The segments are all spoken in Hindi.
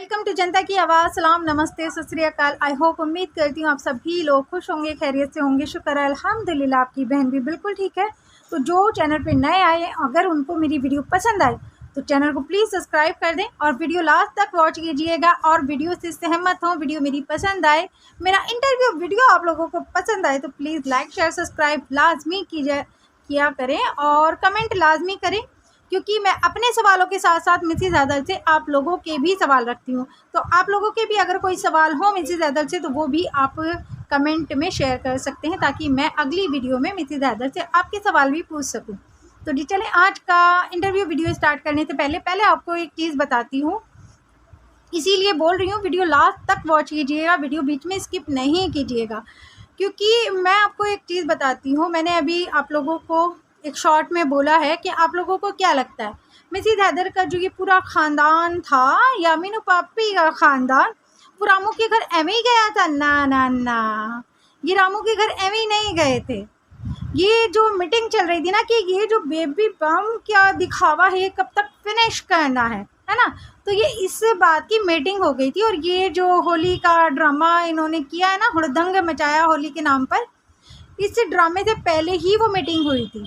वेलकम टू जनता की आवाज़। सलाम, नमस्ते, सत श्री अकाल। आई होप, उम्मीद करती हूँ आप सभी लोग खुश होंगे, खैरियत से होंगे। शुक्र है अल्हम्दुलिल्लाह, आपकी बहन भी बिल्कुल ठीक है। तो जो चैनल पे नए आए, अगर उनको मेरी वीडियो पसंद आए तो चैनल को प्लीज़ सब्सक्राइब कर दें और वीडियो लास्ट तक वॉच कीजिएगा। और वीडियो से सहमत हो, वीडियो मेरी पसंद आए, मेरा इंटरव्यू वीडियो आप लोगों को पसंद आए तो प्लीज़ लाइक शेयर सब्सक्राइब लाजमी किया करें और कमेंट लाजमी करें, क्योंकि मैं अपने सवालों के साथ साथ मिसेज़ अदल से आप लोगों के भी सवाल रखती हूँ। तो आप लोगों के भी अगर कोई सवाल हो मिसेज़ अदल से तो वो भी आप कमेंट में शेयर कर सकते हैं, ताकि मैं अगली वीडियो में मिसेज़ अदल से आपके सवाल भी पूछ सकूँ। तो जी चलें, आज का इंटरव्यू वीडियो स्टार्ट करने से पहले आपको एक चीज़ बताती हूँ, इसीलिए बोल रही हूँ वीडियो लास्ट तक वॉच कीजिएगा, वीडियो बीच में स्किप नहीं कीजिएगा। क्योंकि मैं आपको एक चीज़ बताती हूँ, मैंने अभी आप लोगों को एक शॉर्ट में बोला है कि आप लोगों को क्या लगता है मिसेज़ हैदर का जो ये पूरा ख़ानदान था, या मीनू पापी का ख़ानदान, वो रामू के घर एवं ही गया था? ना ना ना, ये रामू के घर एवं ही नहीं गए थे। ये जो मीटिंग चल रही थी ना कि ये जो बेबी बम क्या दिखावा है, कब तक फिनिश करना है ना, तो ये इस बात की मीटिंग हो गई थी। और ये जो होली का ड्रामा इन्होंने किया है ना, हुड़दंग मचाया होली के नाम पर, इस ड्रामे से पहले ही वो मीटिंग हुई थी।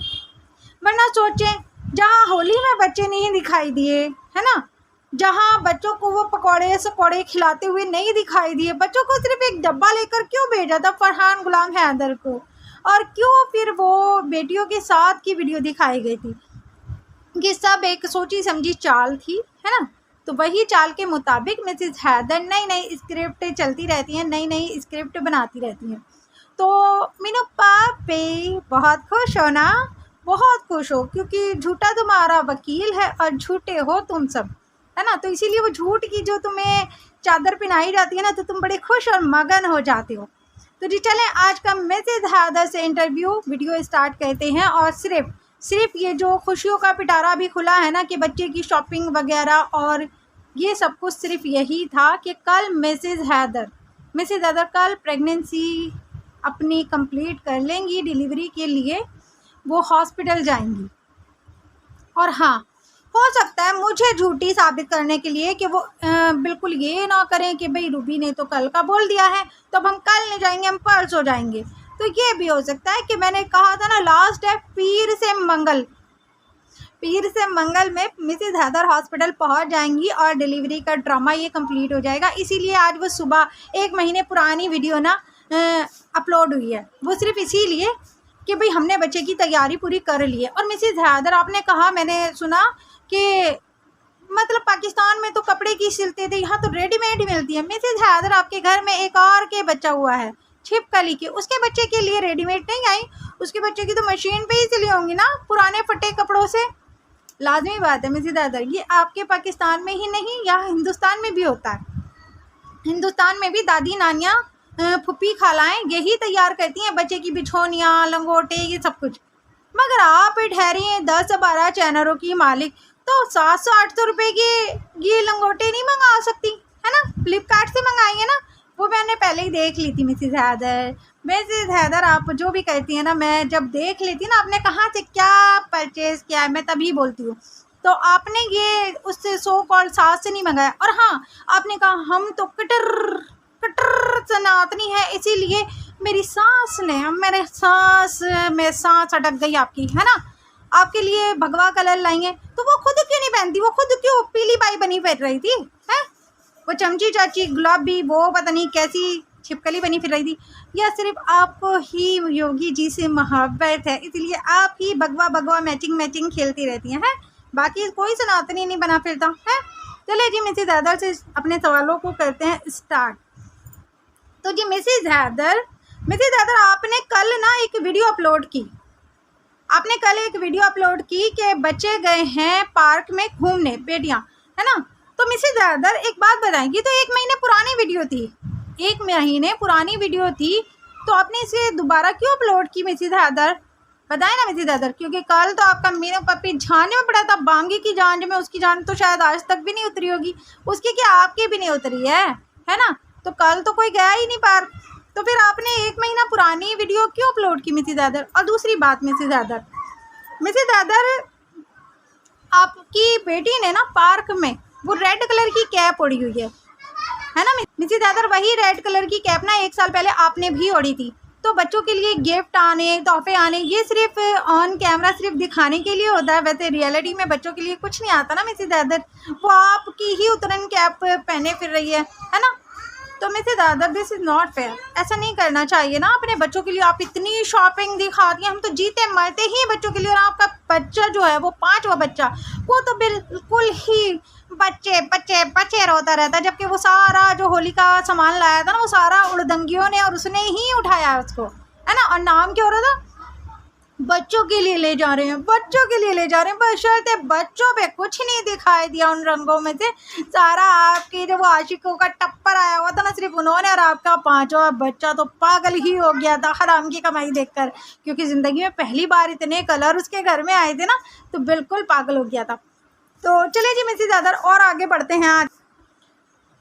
वरना सोचें, जहाँ होली में बच्चे नहीं दिखाई दिए है ना, जहाँ बच्चों को वो पकौड़े सकौड़े खिलाते हुए नहीं दिखाई दिए, बच्चों को सिर्फ एक डब्बा लेकर क्यों भेजा था फरहान गुलाम हैदर को, और क्यों फिर वो बेटियों के साथ की वीडियो दिखाई गई थी? ये सब एक सोची समझी चाल थी, है ना। तो वही चाल के मुताबिक मिसेज़ हैदर नई नई स्क्रिप्ट चलती रहती हैं, नई नई स्क्रिप्ट बनाती रहती हैं। तो मीनू पापी बहुत खुश हो ना, बहुत खुश हो, क्योंकि झूठा तुम्हारा वकील है और झूठे हो तुम सब, है ना। तो इसीलिए वो झूठ की जो तुम्हें चादर पहनाई जाती है ना, तो तुम बड़े खुश और मगन हो जाते हो। तो जी चलें, आज का मिसेज़ हैदर से इंटरव्यू वीडियो स्टार्ट करते हैं। और सिर्फ ये जो खुशियों का पिटारा भी खुला है ना कि बच्चे की शॉपिंग वगैरह, और ये सब कुछ सिर्फ यही था कि कल मिसेज़ हैदर कल प्रेगनेंसी अपनी कंप्लीट कर लेंगी, डिलीवरी के लिए वो हॉस्पिटल जाएंगी। और हाँ, हो सकता है मुझे झूठी साबित करने के लिए कि वो बिल्कुल ये ना करें कि भाई रूबी ने तो कल का बोल दिया है तो अब हम कल नहीं जाएंगे, हम परसों जाएंगे। तो ये भी हो सकता है कि मैंने कहा था ना, लास्ट है पीर से मंगल में मिसेज़ हैदर हॉस्पिटल पहुंच जाएंगी और डिलीवरी का ड्रामा ये कंप्लीट हो जाएगा। इसीलिए आज वो सुबह 1 महीने पुरानी वीडियो ना अपलोड हुई है, वो सिर्फ इसीलिए कि भाई हमने बच्चे की तैयारी पूरी कर ली है। और मिसेज़ हैदर, आपने कहा, मैंने सुना कि मतलब पाकिस्तान में तो कपड़े की सिलते थे, यहाँ तो रेडीमेड ही मिलती है। मिसेज़ हैदर, आपके घर में एक और के बच्चा हुआ है छिपकली के, उसके बच्चे के लिए रेडीमेड नहीं आई, उसके बच्चे की तो मशीन पे ही सिली होंगी ना, पुराने फटे कपड़ों से। लाजमी बात है मिसेज़ हैदर, ये आपके पाकिस्तान में ही नहीं, यहाँ हिंदुस्तान में भी होता है। हिंदुस्तान में भी दादी नानियाँ, फुप्पी खालाएँ यही तैयार करती हैं बच्चे की बिछोनियाँ, लंगोटे, ये सब कुछ। मगर आप ठहरी हैं 10-12 चैनलों की मालिक, तो 700-800 रुपये की ये लंगोटे नहीं मंगा सकती, है ना। फ्लिपकार्ट से मंगाएंगे ना, वो मैंने पहले ही देख ली थी मिसेज़ हैदर आप जो भी कहती हैं ना, मैं जब देख लेती ना आपने कहाँ से क्या परचेज़ किया है, मैं तभी बोलती हूँ। तो आपने ये उससे सो कॉल्ड सास से नहीं मंगाया। और हाँ, आपने कहा हम तो कटर सनातनी है, इसीलिए मेरी सांस में सांस अटक गई आपकी, है ना। आपके लिए भगवा कलर लाएंगे, तो वो खुद क्यों नहीं पहनती, वो खुद क्यों पीली बाई बनी फिर रही थी, है वो चमची चाची गुलाबी, वो पता नहीं कैसी छिपकली बनी फिर रही थी। या सिर्फ आपको ही योगी जी से मोहब्बत है, इसलिए आप ही भगवा मैचिंग खेलती रहती हैं, बाकी कोई सनातनी नहीं बना फिरता है। चलिए जी, मिसेज़ हैदर से अपने सवालों को करते हैं स्टार्ट। तो जी मिसेज़ हैदर, आपने कल ना एक वीडियो अपलोड की कि बच्चे गए हैं पार्क में घूमने, बेटियां, है ना। तो मिसेज़ हैदर एक बात बताएंगी, तो 1 महीने पुरानी वीडियो थी, तो आपने इसे दोबारा क्यों अपलोड की मिसेज़ हैदर? बताएं ना मिसेज़ हैदर, क्योंकि कल तो आपका मीनू पप्पी झांझ में पड़ा था, बांगी की झांझ में, उसकी जान तो शायद आज तक भी नहीं उतरी होगी, उसकी क्या आपकी भी नहीं उतरी है ना। तो कल तो कोई गया ही नहीं पार्क, तो फिर आपने 1 महीना पुरानी वीडियो क्यों अपलोड की मिसेज़ हैदर? और दूसरी बात मिसेज़ हैदर, आपकी बेटी ने ना पार्क में वो रेड कलर की कैप ओढ़ी हुई है, है ना मिसेज हैदर? वही रेड कलर की कैप ना 1 साल पहले आपने भी ओढ़ी थी। तो बच्चों के लिए गिफ्ट आने, तोहफे आने, ये सिर्फ ऑन कैमरा सिर्फ दिखाने के लिए होता है। वैसे रियलिटी में बच्चों के लिए कुछ नहीं आता ना मिसेज हैदर। वो आपकी ही उतरन कैप पहने फिर रही है ना? तो Mrs Haider, this is not fair. ऐसा नहीं करना चाहिए ना अपने बच्चों के लिए। आप इतनी शॉपिंग दिखाती हैं, हम तो जीते मरते ही बच्चों के लिए, और आपका बच्चा जो है वो 5वां बच्चा, वो तो बिल्कुल ही बच्चे बच्चे बच्चे रोता रहता है। जबकि वो सारा जो होली का सामान लाया था ना, वो सारा उड़दंगियों ने और उसने ही उठाया है उसको, है ना? और नाम क्या हो रहा था? बच्चों के लिए ले जा रहे हैं, बच्चों के लिए ले जा रहे हैं, बशर्ते बच्चों पे कुछ नहीं दिखाई दिया उन रंगों में से। सारा आपके जो वो आशिकों का टप्पर आया हुआ था ना, सिर्फ उन्होंने, और आपका 5वां बच्चा तो पागल ही हो गया था हराम की कमाई देखकर, क्योंकि ज़िंदगी में पहली बार इतने कलर उसके घर में आए थे ना, तो बिल्कुल पागल हो गया था। तो चलिए जी मिसेज हैदर, और आगे बढ़ते हैं। आज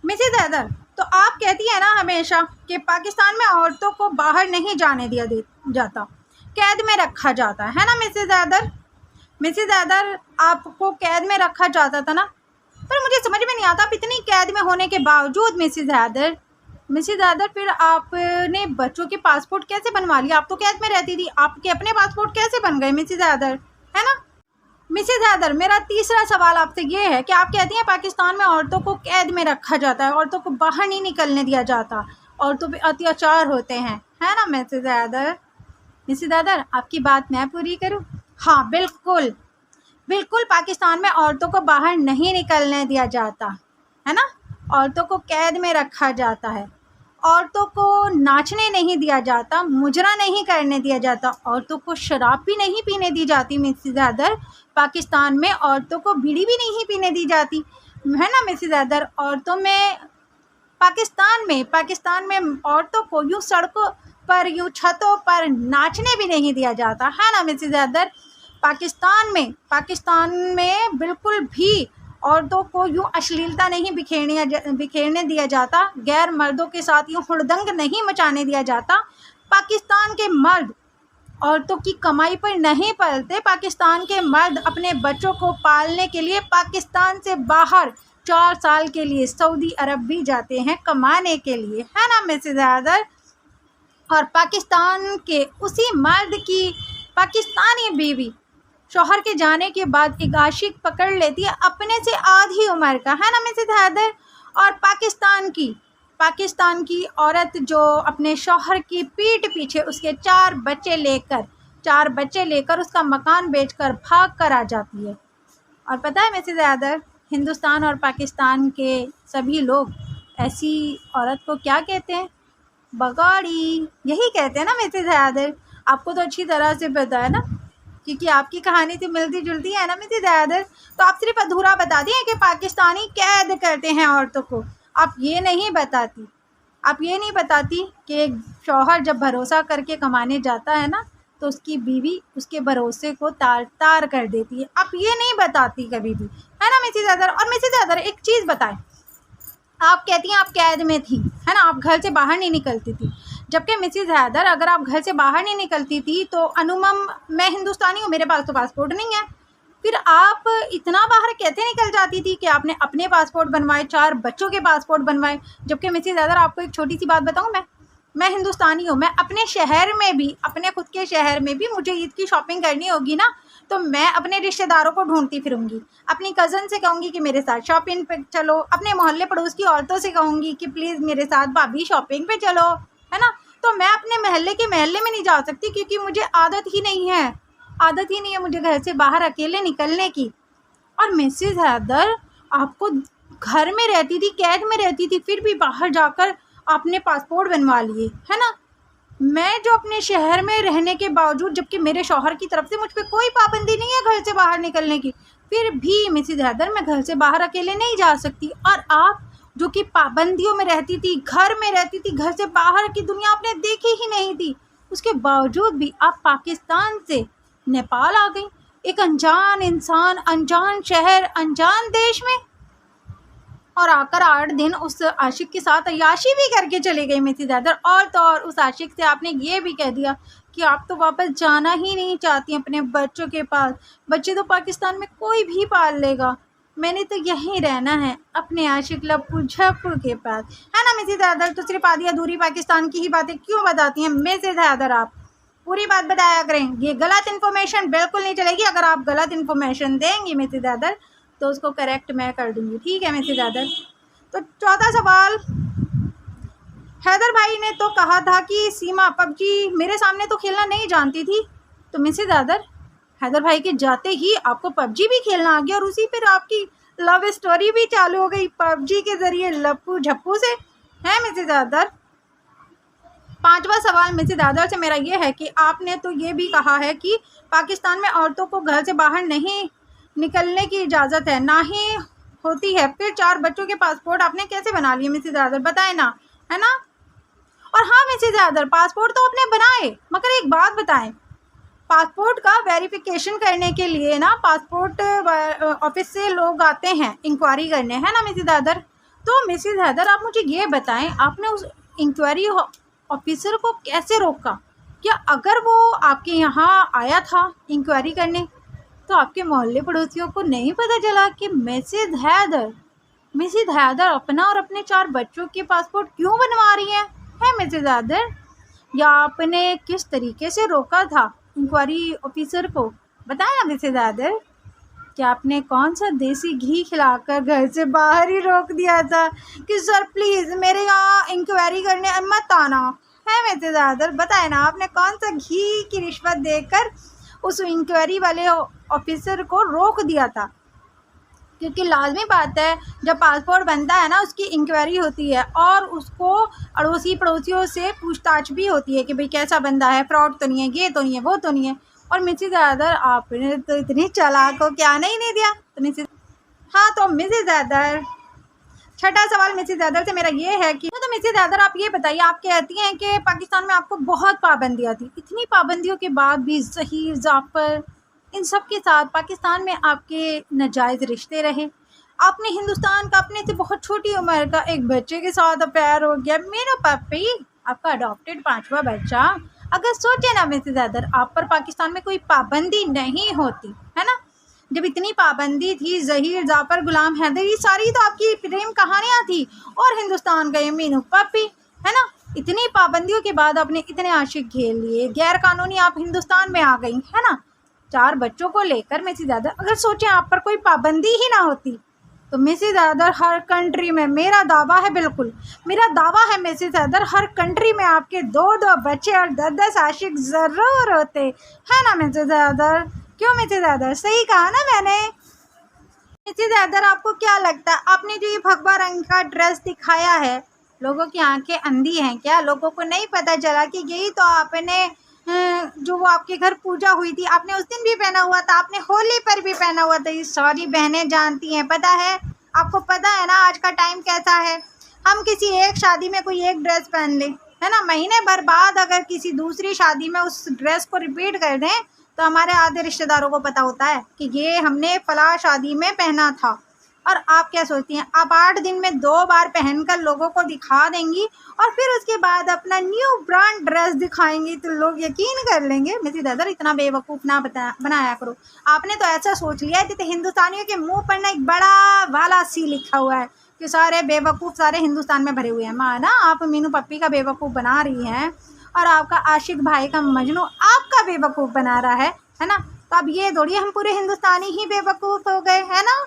मिसेज हैदर, तो आप कहती है ना हमेशा कि पाकिस्तान में औरतों को बाहर नहीं जाने दिया जाता, कैद में रखा जाता है ना मिसेज हैदर? मिसेज हैदर, आपको कैद में रखा जाता था ना, पर मुझे समझ में नहीं आता, आप इतनी कैद में होने के बावजूद मिसेज हैदर फिर आपने बच्चों के पासपोर्ट कैसे बनवा लिया? आप तो कैद में रहती थी, आपके अपने पासपोर्ट कैसे बन गए मिसेज हैदर, है ना? मिसेज हैदर, मेरा तीसरा सवाल आपसे ये है कि आप कहती हैं पाकिस्तान में औरतों को कैद में रखा जाता है, औरतों को बाहर नहीं निकलने दिया जाता, औरतों पे अत्याचार होते हैं, है ना मिसेज हैदर? मिसेज हैदर, आपकी बात मैं पूरी करूं? हाँ बिल्कुल, बिल्कुल पाकिस्तान में औरतों को बाहर नहीं निकलने दिया जाता, है ना? औरतों को कैद में रखा जाता है, औरतों को नाचने नहीं दिया जाता, मुजरा नहीं करने दिया जाता, औरतों को शराब भी नहीं पीने दी जाती मिसेज हैदर। पाकिस्तान में औरतों को बीड़ी भी नहीं पीने दी जाती, है ना मिसेज हैदर? औरतों में पाकिस्तान में औरतों को यूँ सड़कों पर, यूँ छतों पर नाचने भी नहीं दिया जाता, है ना मिसेज हैदर? पाकिस्तान में बिल्कुल भी औरतों को यूँ अश्लीलता नहीं बिखेरने दिया जाता, गैर मर्दों के साथ यूँ हुड़दंग नहीं मचाने दिया जाता। पाकिस्तान के मर्द औरतों की कमाई पर नहीं पलते। पाकिस्तान के मर्द अपने बच्चों को पालने के लिए पाकिस्तान से बाहर 4 साल के लिए सऊदी अरब भी जाते हैं कमाने के लिए, है ना मिसेज हैदर? और पाकिस्तान के उसी मर्द की पाकिस्तानी बीवी शौहर के जाने के बाद एक आशिक पकड़ लेती है अपने से आधी उम्र का, है ना मिसेज हैदर? और पाकिस्तान की औरत जो अपने शौहर की पीठ पीछे उसके 4 बच्चे लेकर उसका मकान बेचकर भाग कर आ जाती है। और पता है मिसेज हैदर, हिंदुस्तान और पाकिस्तान के सभी लोग ऐसी औरत को क्या कहते हैं? बगाड़ी, यही कहते हैं ना मिसेज हैदर? आपको तो अच्छी तरह से पता है ना, क्योंकि आपकी कहानी तो मिलती जुलती है ना मिसेज हैदर। तो आप सिर्फ अधूरा बताती हैं कि पाकिस्तानी कैद करते हैं औरतों को, आप ये नहीं बताती कि एक शौहर जब भरोसा करके कमाने जाता है ना, तो उसकी बीवी उसके भरोसे को तार कर देती है। आप ये नहीं बताती कभी भी, है ना मिसेज हैदर? और मिसेज हैदर, एक चीज़ बताएं, आप कहती हैं आप कैद में थी, है ना, आप घर से बाहर नहीं निकलती थी, जबकि मिसेज हैदर अगर आप घर से बाहर नहीं निकलती थी तो अनुमम, मैं हिंदुस्तानी हूँ, मेरे पास तो पासपोर्ट नहीं है, फिर आप इतना बाहर कैसे निकल जाती थी कि आपने अपने पासपोर्ट बनवाए, 4 बच्चों के पासपोर्ट बनवाए? जबकि मिसेज हैदर, आपको एक छोटी सी बात बताऊँ, मैं हिंदुस्तानी हूँ, मैं अपने शहर में भी, अपने खुद के शहर में भी मुझे ईद की शॉपिंग करनी होगी ना, तो मैं अपने रिश्तेदारों को ढूंढती फिरूंगी, अपनी कज़न से कहूँगी कि मेरे साथ शॉपिंग पे चलो, अपने मोहल्ले पड़ोस की औरतों से कहूँगी कि प्लीज़ मेरे साथ भाभी शॉपिंग पे चलो, है ना? तो मैं अपने महल्ले में नहीं जा सकती, क्योंकि मुझे आदत ही नहीं है मुझे घर से बाहर अकेले निकलने की। और मिसेज हैदर, आपको घर में रहती थी, कैद में रहती थी, फिर भी बाहर जाकर आपने पासपोर्ट बनवा लिए, है ना? मैं जो अपने शहर में रहने के बावजूद, जबकि मेरे शौहर की तरफ से मुझ पे कोई पाबंदी नहीं है घर से बाहर निकलने की, फिर भी मिसेज हैदर मैं घर से बाहर अकेले नहीं जा सकती। और आप जो कि पाबंदियों में रहती थी, घर में रहती थी, घर से बाहर की दुनिया आपने देखी ही नहीं थी, उसके बावजूद भी आप पाकिस्तान से नेपाल आ गई, एक अनजान इंसान, अनजान शहर, अनजान देश में, और आकर 8 दिन उस आशिक के साथ अय्याशी भी करके चली गई मिसेज हैदर। और तो और उस आशिक से आपने ये भी कह दिया कि आप तो वापस जाना ही नहीं चाहती अपने बच्चों के पास, बच्चे तो पाकिस्तान में कोई भी पाल लेगा। मैंने तो यहीं रहना है अपने आशिक लप्पू झप्पू के पास, है ना मिसेज हैदर। तो सिर्फ आधी अधूरी पाकिस्तान की ही बातें क्यों बताती हैं मिसेज हैदर? आप पूरी बात बताया करें। ये गलत इन्फॉर्मेशन बिल्कुल नहीं चलेगी। अगर आप गलत इन्फॉर्मेशन देंगी मिसेज हैदर तो उसको करेक्ट मैं कर दूंगी, ठीक है मिसेज हैदर। तो चौथा सवाल, हैदर भाई ने तो कहा था कि सीमा पबजी मेरे सामने तो खेलना नहीं जानती थी। तो मिसेज हैदर भाई के जाते ही आपको पबजी भी खेलना आ गया और उसी पर आपकी लव स्टोरी भी चालू हो गई पबजी के जरिए लप्पू झप्पू से, है मिसेज हैदर। पांचवा सवाल मिसेज हैदर से मेरा ये है कि आपने तो ये भी कहा है कि पाकिस्तान में औरतों को घर से बाहर नहीं निकलने की इजाज़त है, ना ही होती है। फिर 4 बच्चों के पासपोर्ट आपने कैसे बना लिए मिसेज हैदर? बताएं ना, है ना। और हाँ मिसेज हैदर, पासपोर्ट तो आपने बनाए, मगर एक बात बताएं, पासपोर्ट का वेरिफिकेशन करने के लिए ना पासपोर्ट ऑफिस से लोग आते हैं इंक्वायरी करने, है ना मिसेज हैदर। तो मिसेज हैदर आप मुझे ये बताएं, आपने उस इंक्वायरी ऑफिसर को कैसे रोका? क्या अगर वो आपके यहाँ आया था इंक्वायरी करने तो आपके मोहल्ले पड़ोसियों को नहीं पता चला कि मिसेज हैदर अपना और अपने 4 बच्चों के पासपोर्ट क्यों बनवा रही हैं, है मिसेज हैदर? या आपने किस तरीके से रोका था इंक्वायरी ऑफिसर को? बताएं ना मिसेज हैदर। क्या आपने कौन सा देसी घी खिलाकर घर से बाहर ही रोक दिया था कि सर प्लीज़ मेरे यहाँ इंक्वायरी करने मत आना, है मिसेज हैदर? बताएं ना, आपने कौन सा घी की रिश्वत देकर उस इंक्वायरी वाले ऑफिसर को रोक दिया था? क्योंकि लाजमी बात है, जब पासपोर्ट बनता है ना उसकी इंक्वायरी होती है और उसको अड़ोसी पड़ोसियों से पूछताछ भी होती है कि भाई कैसा बंदा है, फ्रॉड तो नहीं है, ये तो नहीं है, वो तो नहीं है। और मिसेज हैदर आपने तो इतनी चालाक हो, क्या नहीं दिया? तो मिसेज, हाँ तो मिसेज हैदर, छठा सवाल मिसेज हैदर से मेरा ये है कि तो मिसेज हैदर आप ये बताइए, आप कहती हैं कि पाकिस्तान में आपको बहुत पाबंदियाँ थी, इतनी पाबंदियों के बाद भी ज़हीर, जाफ़र, इन सब के साथ पाकिस्तान में आपके नाजायज़ रिश्ते रहे। आपने हिंदुस्तान का अपने से बहुत छोटी उम्र का एक बच्चे के साथ अफेयर हो गया, मेरा पप्पी, आपका अडॉप्टेड 5वां बच्चा। अगर सोचे ना मिसेज हैदर, आप पर पाकिस्तान में कोई पाबंदी नहीं होती, है ना। जब इतनी पाबंदी थी, ज़हीर, जाफ़र, गुलाम हैदर, ये सारी तो आपकी प्रेम कहानियाँ थी। और हिंदुस्तान का ये मीनू पप्पी, है ना। इतनी पाबंदियों के बाद आपने इतने आशिक घेर लिए, गैर कानूनी आप हिंदुस्तान में आ गई, है ना, 4 बच्चों को लेकर। मिसेज हैदर अगर सोचें आप पर कोई पाबंदी ही ना होती तो मिसेज हैदर हर कंट्री में, मेरा दावा है, बिल्कुल मेरा दावा है मिसेज हैदर, हर कंट्री में आपके 2-2 बच्चे और 10-10 आशिक ज़रूर होते, है ना मिसेज हैदर। क्यों मिसेज हैदर, सही कहा ना मैंने? मिसेज हैदर आपको क्या लगता है, आपने जो ये भगवा रंग का ड्रेस दिखाया है, लोगों की आंखें अंधी हैं क्या? लोगों को नहीं पता चला कि यही तो आपने जो वो आपके घर पूजा हुई थी, आपने उस दिन भी पहना हुआ था, आपने होली पर भी पहना हुआ था। ये सारी बहनें जानती हैं, पता है आपको, पता है ना आज का टाइम कैसा है। हम किसी एक शादी में कोई एक ड्रेस पहन लें, है ना, महीने भर बाद अगर किसी दूसरी शादी में उस ड्रेस को रिपीट कर दें तो हमारे आधे रिश्तेदारों को पता होता है कि ये हमने फला शादी में पहना था। और आप क्या सोचती हैं, आप 8 दिन में 2 बार पहनकर लोगों को दिखा देंगी और फिर उसके बाद अपना न्यू ब्रांड ड्रेस दिखाएंगी तो लोग यकीन कर लेंगे। मिसेज हैदर इतना बेवकूफ़ ना बनाया करो। आपने तो ऐसा सोच लिया है जैसे हिंदुस्तानियों के मुंह पर ना एक बड़ा वाला सी लिखा हुआ है कि सारे बेवकूफ़ सारे हिंदुस्तान में भरे हुए हैं। माँ ना, आप मीनू पप्पी का बेवकूफ़ बना रही हैं और आपका आशिक भाई का मजनू आपका बेवकूफ़ बना रहा है ना। तो अब ये थोड़ी हम पूरे हिंदुस्तानी ही बेवकूफ़ हो गए, है ना।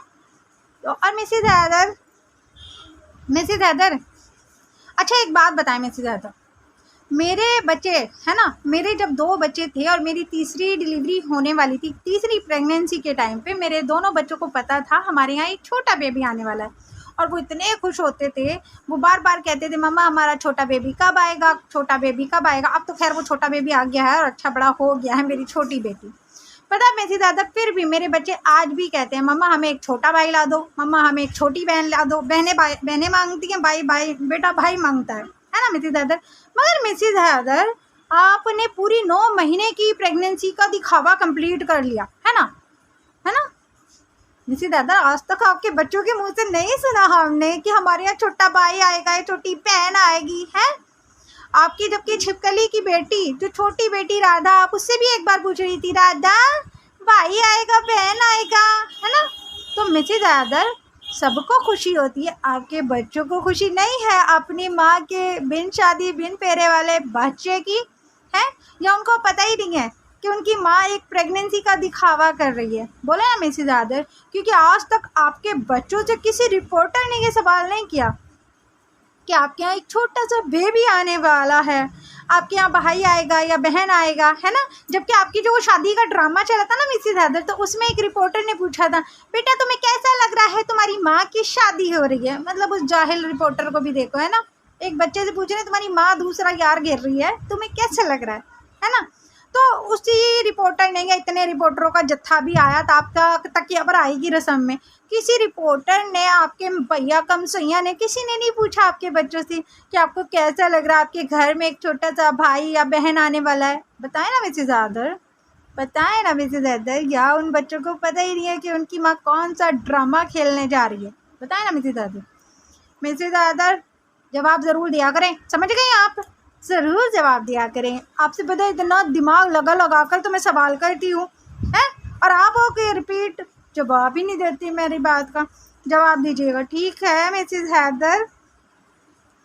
तो और मिसेज हैदर अच्छा एक बात बताएं मिसेज हैदर, मेरे बच्चे, है ना, मेरे जब 2 बच्चे थे और मेरी तीसरी डिलीवरी होने वाली थी, तीसरी प्रेगनेंसी के टाइम पे मेरे दोनों बच्चों को पता था हमारे यहाँ एक छोटा बेबी आने वाला है। और वो इतने खुश होते थे, वो बार बार कहते थे मम्मा हमारा छोटा बेबी कब आएगा, छोटा बेबी कब आएगा। अब तो खैर वो छोटा बेबी आ गया है और अच्छा बड़ा हो गया है मेरी छोटी बेटी, पता है मिसेज हैदर। फिर भी मेरे बच्चे आज भी कहते हैं मम्मा हमें एक छोटा भाई ला दो, मम्मा हमें एक छोटी बहन ला दो। बहनें मांगती हैं, भाई बेटा भाई मांगता है ना मिसेज हैदर। मगर मिसेज हैदर आपने पूरी 9 महीने की प्रेगनेंसी का दिखावा कंप्लीट कर लिया, है ना मिसेज हैदर। आज तक आपके बच्चों के मुंह से नहीं सुना हमने कि हमारे यहाँ छोटा भाई आएगा या छोटी बहन आएगी, है। आपकी जबकि छिपकली की बेटी, जो छोटी बेटी राधा, आप उससे भी एक बार पूछ रही थी राधा भाई आएगा बहन आएगा, है ना। तो मिसेज आदर, सबको खुशी होती है, आपके बच्चों को खुशी नहीं है अपनी माँ के बिन शादी बिन फेरे वाले बच्चे की है? या उनको पता ही नहीं है कि उनकी माँ एक प्रेगनेंसी का दिखावा कर रही है? बोले ना मिसेज आदर, क्योंकि आज तक आपके बच्चों से किसी रिपोर्टर ने ये सवाल नहीं किया कि आपके यहाँ एक छोटा सा बेबी आने वाला है, आपके यहाँ भाई आएगा या बहन आएगा, है ना। जबकि आपकी जो वो शादी का ड्रामा चला था ना मिसेज आदर, तो उसमें एक रिपोर्टर ने पूछा था, बेटा तुम्हें कैसा लग रहा है तुम्हारी माँ की शादी हो रही है? मतलब उस जाहिल रिपोर्टर को भी देखो, है ना। एक बच्चे से पूछ रहे तुम्हारी माँ दूसरा यार घेर रही है, तुम्हें कैसा लग रहा है ना। तो उसी रिपोर्टर ने या इतने रिपोर्टरों का जत्था भी आया था आपका तकिया पर आएगी रस्म में, किसी रिपोर्टर ने, आपके भैया कम सैया ने, किसी ने नहीं पूछा आपके बच्चों से कि आपको कैसा लग रहा है, आपके घर में एक छोटा सा भाई या बहन आने वाला है? बताएं ना मिसेज आदर, बताएं ना मिसेज आदर। या उन बच्चों को पता ही नहीं है कि उनकी माँ कौन सा ड्रामा खेलने जा रही है? बताएं ना मिसेज आदर। मिसेज आदर, जवाब ज़रूर दिया करें, समझ गई आप? ज़रूर जवाब दिया करें। आपसे पता है इतना दिमाग लगा कर तो मैं सवाल करती हूँ, है, और आप हो के रिपीट जवाब ही नहीं देती मेरी बात का। जवाब दीजिएगा, ठीक है मिसेज हैदर।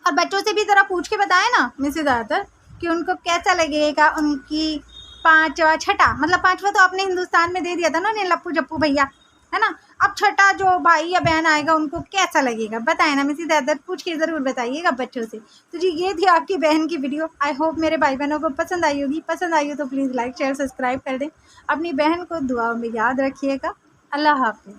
और बच्चों से भी ज़रा पूछ के बताएं ना मिसेज हैदर कि उनको कैसा लगेगा उनकी पाँचवा छठा, मतलब पाँचवा तो आपने हिंदुस्तान में दे दिया था ना लप्पू जप्पू भैया, है ना। अब छठा जो भाई या बहन आएगा उनको कैसा लगेगा? बताएं ना मिसेज हैदर, पूछ के ज़रूर बताइएगा बच्चों से। तो जी ये थी आपकी बहन की वीडियो। आई होप मेरे भाई बहनों को पसंद आई होगी। पसंद आई हो तो प्लीज़ लाइक शेयर सब्सक्राइब कर दें। अपनी बहन को दुआओं में याद रखिएगा। अल्लाह हाफिज़।